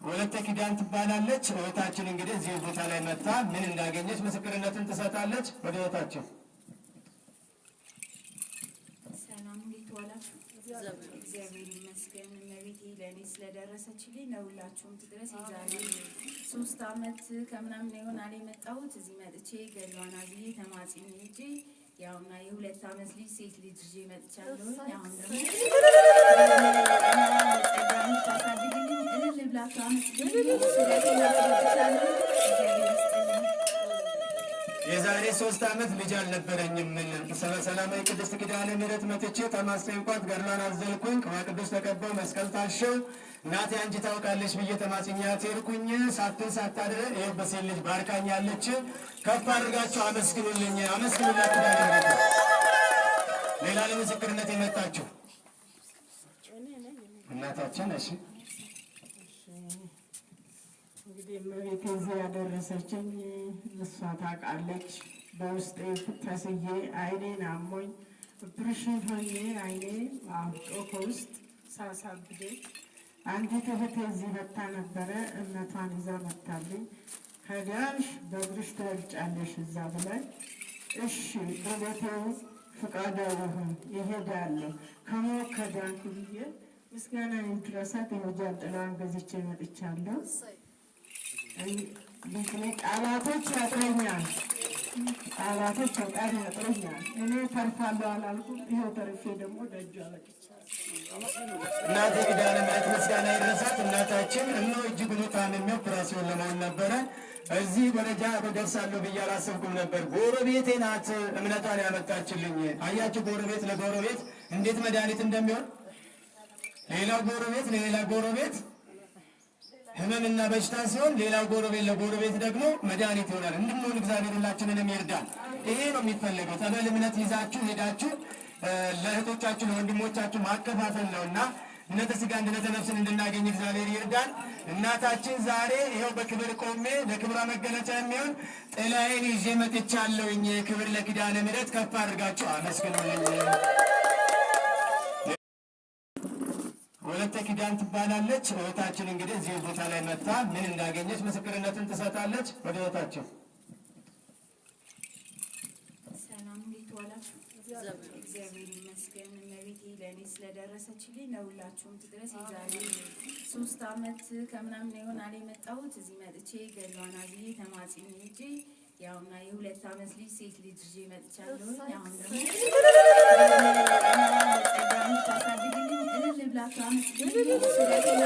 ወለተ ኪዳን ትባላለች። እህታችን እንግዲህ እዚህ ቦታ ላይ መጣ ምን እንዳገኘች ምስክርነትን ትሰጣለች። ወደ እህታችን ሰላም እንዴት ዋላችሁ? እግዚአብሔር ይመስገን። እመቤቴ ለእኔ ስለደረሰችልኝ ለሁላችሁም ትድረስ። የዛሬ 3 ዓመት ከምናምን ይሆናል የመጣሁት። እዚህ መጥቼ ገድሏን አዝዬ ተማጽኜ ሂጄ ያውና የ2 ዓመት ልጅ ሴት ልጅ ይዤ መጥቻለሁ። አሁን ደግሞ ታሳድግልኝ እልል ብላችሁ አመስግኑልኝ። የዛሬ 3 ዓመት ልጅ አልነበረኝም። ሰላማዊ ቅድስት ኪዳነ ምሕረት መጥቼ ተማጽኜኳት ገድሏን አዘልኩኝ። ቅዱስ ተቀባው መስቀል ታሸው እናቴ አንቺ ታውቃለች ብዬ ተማጽኛት ሄድኩኝ። ሳትን ሳታድረ ይኸው በሴት ልጅ ባርካኛለች። ከፍ አድርጋችሁ አመስግኑልኝ፣ አመስግኑላት ኪዳነ ምሕረት። ሌላ ለምስክርነት የመጣችሁ እናታችን እሺ እንግዲህ እመቤቴ እዚህ ያደረሰችኝ እሷ ታውቃለች። በውስጤ ተስዬ አይኔን አሞኝ ኦፕሬሽን ሆኜ አይኔ አብጦ ከውስጥ ሳሳብደኝ አንዲት እህቴ እዚህ መታ ነበረ። እምነቷን ይዛ መታልኝ። ከዳንሽ በእግርሽ ትወድጫለሽ እዛ ብላኝ፣ እሺ በቤቴ ፍቃዷ ይሁን ይሄዳለሁ ከሞት ከዳንኩ ብዬ ምስጋና ይድረሳት። የጃንጥላዋን ገዝቼ መጥቻለሁ። ቃላቶች ያጥረኛል፣ ቃላቶች በጣም ያጥረኛል። እኔ ተርፋለሁ አላልኩም። ይኸው ተርፌ ደግሞ ደጇ መጥቻለሁ። እናቴ ኪዳነ ምሕረት ምስጋና ይድረሳት። እናታችን እነሆ እጅጉን ታምሜ ኦፕራሲዮን ለመሆን ነበረ። እዚህ ደረጃ እደርሳለሁ ብዬ አላሰብኩም ነበር። ጎረቤቴ ናት እምነቷን ያመጣችልኝ። አያችሁ ጎረቤት ለጎረቤት እንዴት መድኃኒት እንደሚሆን። ሌላው ጎረቤት ለሌላ ጎረቤት ህመምና በሽታ ሲሆን ሌላው ጎረቤት ለጎረቤት ደግሞ መድኃኒት ይሆናል። እንድንሆን እግዚአብሔር ሁላችንንም ይርዳል። ይሄ ነው የሚፈለገው። ጠበል እምነት ይዛችሁ ሄዳችሁ ለእህቶቻችሁ ለወንድሞቻችሁ ማከፋፈል ነውና እነተ ሥጋ እንድነተ ነፍስን እንድናገኝ እግዚአብሔር ይርዳል። እናታችን ዛሬ ይኸው በክብር ቆሜ ለክብሯ መገለጫ የሚሆን ጥላዬን ይዤ መጥቻለሁኝ። ክብር ለኪዳነ ምሕረት። ከፍ አድርጋችሁ አመስግኑልኝ። ወለተ ኪዳን ትባላለች። እህታችን እንግዲህ እዚህ ቦታ ላይ መጣ ምን እንዳገኘች ምስክርነትን ትሰጣለች። ወደ እህታችን ሰላም እንዴት ዋላችሁ? እግዚአብሔር ይመስገን። እመቤቴ ለእኔ ስለደረሰችልኝ ለሁላችሁም ትድረስ። የዛሬ 3 ዓመት ከምናምን ይሆናል የመጣሁት። እዚህ መጥቼ ገድሏን አዝዬ ተማጽኜ ሂጄ ያውና የ2 ዓመት ልጅ ሴት ልጅ ይዤ መጥቻለሁ። አሁን ደግሞ ታሳድግልኝ እልል ብላችሁ አመስግኑልኝ።